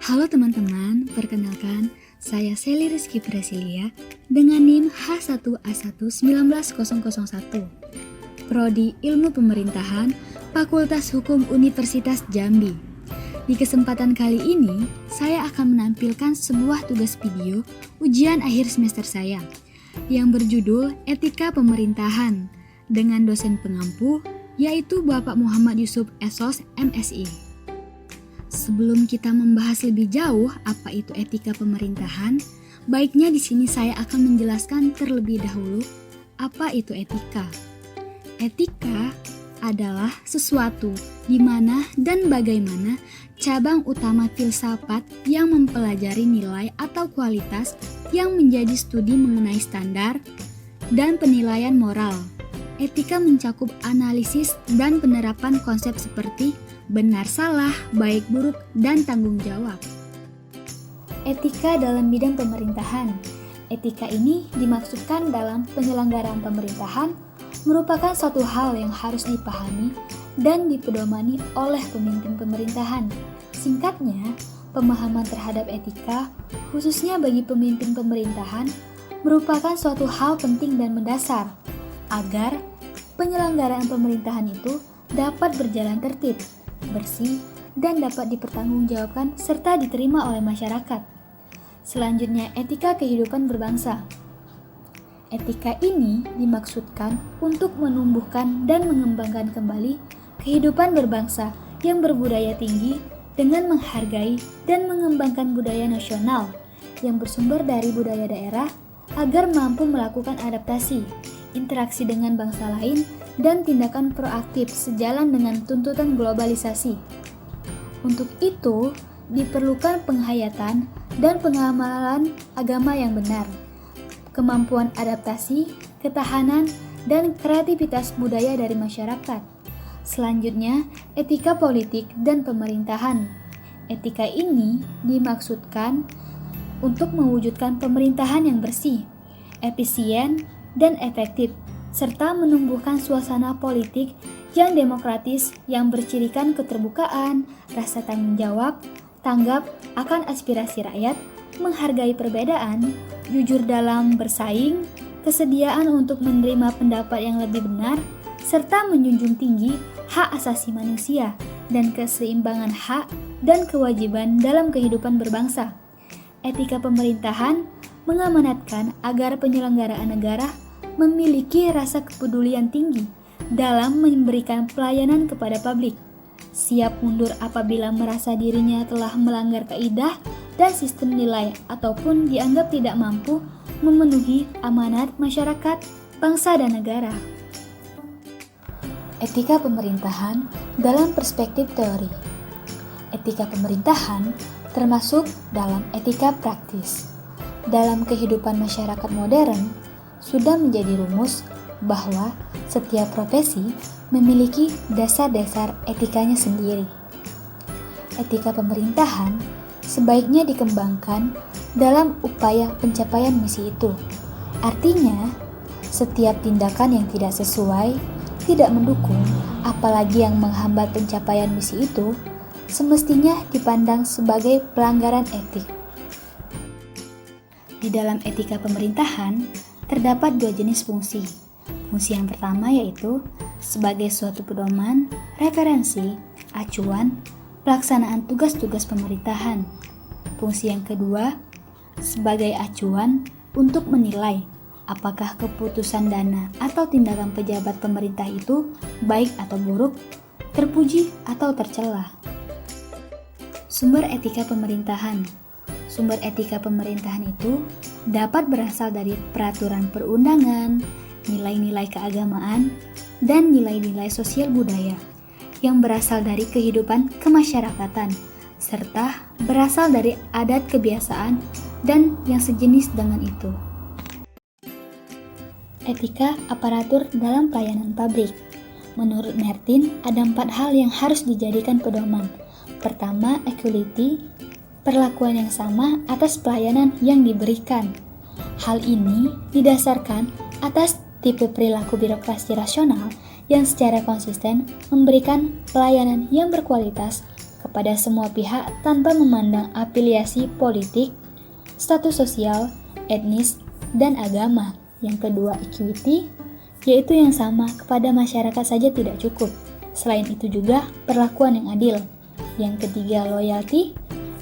Halo teman-teman, perkenalkan, saya Sally Rizky Prasilia dengan NIM H1A1-19001, Prodi Ilmu Pemerintahan, Fakultas Hukum Universitas Jambi. Di kesempatan kali ini, saya akan menampilkan sebuah tugas video ujian akhir semester saya yang berjudul Etika Pemerintahan dengan dosen pengampu, yaitu Bapak Muhammad Yusuf Esos, MSI. Sebelum kita membahas lebih jauh apa itu etika pemerintahan, baiknya di sini saya akan menjelaskan terlebih dahulu apa itu etika. Etika adalah sesuatu di mana dan bagaimana cabang utama filsafat yang mempelajari nilai atau kualitas yang menjadi studi mengenai standar dan penilaian moral. Etika mencakup analisis dan penerapan konsep seperti benar salah, baik buruk, dan tanggung jawab. Etika dalam bidang pemerintahan. Etika ini dimaksudkan dalam penyelenggaraan pemerintahan merupakan suatu hal yang harus dipahami dan dipedomani oleh pemimpin pemerintahan. Singkatnya, pemahaman terhadap etika, khususnya bagi pemimpin pemerintahan, merupakan suatu hal penting dan mendasar agar penyelenggaraan pemerintahan itu dapat berjalan tertib, bersih, dan dapat dipertanggungjawabkan serta diterima oleh masyarakat. Selanjutnya, etika kehidupan berbangsa. Etika ini dimaksudkan untuk menumbuhkan dan mengembangkan kembali kehidupan berbangsa yang berbudaya tinggi dengan menghargai dan mengembangkan budaya nasional yang bersumber dari budaya daerah agar mampu melakukan adaptasi, interaksi dengan bangsa lain, dan tindakan proaktif sejalan dengan tuntutan globalisasi. Untuk itu, diperlukan penghayatan dan pengamalan agama yang benar, kemampuan adaptasi, ketahanan, dan kreativitas budaya dari masyarakat. Selanjutnya, etika politik dan pemerintahan. Etika ini dimaksudkan untuk mewujudkan pemerintahan yang bersih, efisien, dan efektif, serta menumbuhkan suasana politik yang demokratis yang bercirikan keterbukaan, rasa tanggung jawab, tanggap akan aspirasi rakyat, menghargai perbedaan, jujur dalam bersaing, kesediaan untuk menerima pendapat yang lebih benar, serta menjunjung tinggi hak asasi manusia dan keseimbangan hak dan kewajiban dalam kehidupan berbangsa. Etika pemerintahan mengamanatkan agar penyelenggaraan negara memiliki rasa kepedulian tinggi dalam memberikan pelayanan kepada publik, siap mundur apabila merasa dirinya telah melanggar kaidah dan sistem nilai ataupun dianggap tidak mampu memenuhi amanat masyarakat, bangsa, dan negara. Etika pemerintahan dalam perspektif teori. Etika pemerintahan termasuk dalam etika praktis. Dalam kehidupan masyarakat modern, sudah menjadi rumus bahwa setiap profesi memiliki dasar-dasar etikanya sendiri. Etika pemerintahan sebaiknya dikembangkan dalam upaya pencapaian misi itu. Artinya, setiap tindakan yang tidak sesuai, tidak mendukung, apalagi yang menghambat pencapaian misi itu, semestinya dipandang sebagai pelanggaran etik. Di dalam etika pemerintahan, terdapat dua jenis fungsi. Fungsi yang pertama yaitu sebagai suatu pedoman, referensi, acuan, pelaksanaan tugas-tugas pemerintahan. Fungsi yang kedua sebagai acuan untuk menilai apakah keputusan dana atau tindakan pejabat pemerintah itu baik atau buruk, terpuji atau tercela. Sumber etika pemerintahan. Sumber etika pemerintahan itu dapat berasal dari peraturan perundangan, nilai-nilai keagamaan, dan nilai-nilai sosial budaya yang berasal dari kehidupan kemasyarakatan, serta berasal dari adat kebiasaan dan yang sejenis dengan itu. Etika aparatur dalam pelayanan pabrik. Menurut Martin, ada 4 hal yang harus dijadikan pedoman. Pertama, equality, perlakuan yang sama atas pelayanan yang diberikan. Hal ini didasarkan atas tipe perilaku birokrasi rasional yang secara konsisten memberikan pelayanan yang berkualitas kepada semua pihak tanpa memandang afiliasi politik, status sosial, etnis, dan agama. Yang kedua, equity, yaitu yang sama kepada masyarakat saja tidak cukup. Selain itu juga perlakuan yang adil. Yang ketiga, loyalty,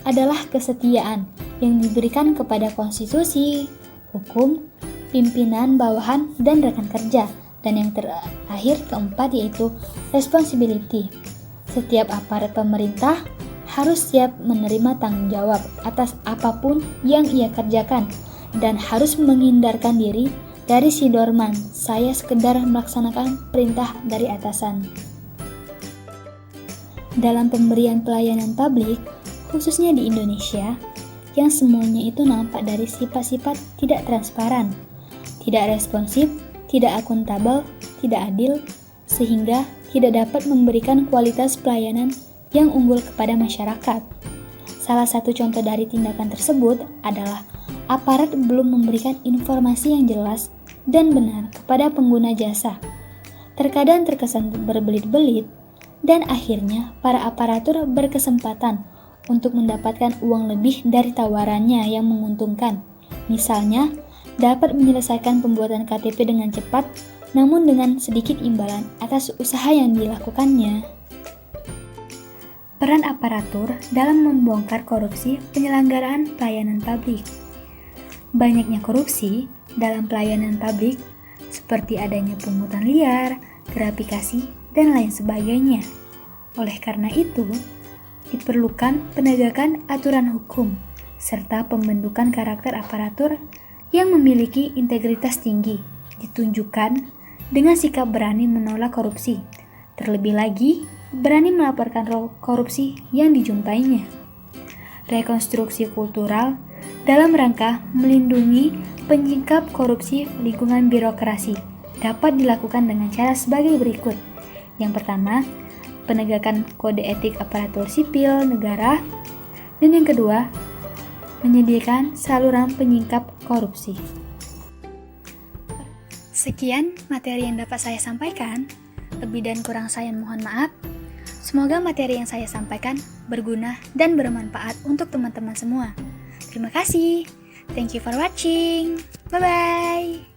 adalah kesetiaan yang diberikan kepada konstitusi, hukum, pimpinan bawahan, dan rekan kerja. Dan yang terakhir, keempat, yaitu responsibility. Setiap aparat pemerintah harus siap menerima tanggung jawab atas apapun yang ia kerjakan dan harus menghindarkan diri dari si dorman, saya sekedar melaksanakan perintah dari atasan. Dalam pemberian pelayanan publik, khususnya di Indonesia, yang semuanya itu nampak dari sifat-sifat tidak transparan, tidak responsif, tidak akuntabel, tidak adil, sehingga tidak dapat memberikan kualitas pelayanan yang unggul kepada masyarakat. Salah satu contoh dari tindakan tersebut adalah aparat belum memberikan informasi yang jelas dan benar kepada pengguna jasa. Terkadang terkesan berbelit-belit, dan akhirnya para aparatur berkesempatan untuk mendapatkan uang lebih dari tawarannya yang menguntungkan. Misalnya, dapat menyelesaikan pembuatan KTP dengan cepat, namun dengan sedikit imbalan atas usaha yang dilakukannya. Peran aparatur dalam membongkar korupsi penyelenggaraan pelayanan publik. Banyaknya korupsi dalam pelayanan publik, seperti adanya pungutan liar, gratifikasi, dan lain sebagainya. Oleh karena itu, diperlukan penegakan aturan hukum, serta pembentukan karakter aparatur yang memiliki integritas tinggi, ditunjukkan dengan sikap berani menolak korupsi, terlebih lagi berani melaporkan korupsi yang dijumpainya. Rekonstruksi kultural dalam rangka melindungi penyingkap korupsi lingkungan birokrasi dapat dilakukan dengan cara sebagai berikut. Yang pertama, penegakan kode etik aparatur sipil negara, dan yang kedua, menyediakan saluran penyingkap korupsi. Sekian materi yang dapat saya sampaikan. Lebih dan kurang saya mohon maaf. Semoga materi yang saya sampaikan berguna dan bermanfaat untuk teman-teman semua. Terima kasih. Thank you for watching. Bye-bye.